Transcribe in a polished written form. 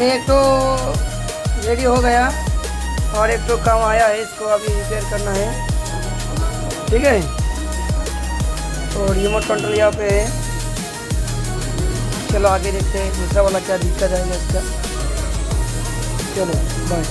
एक तो रेडी हो गया और एक तो काम आया है, इसको अभी रिपेयर करना है। ठीक है, तो रिमोट कंट्रोल यहाँ पे है। चलो आगे देखते हैं दूसरा वाला क्या दिक्कत आएगा इसका। चलो बाय।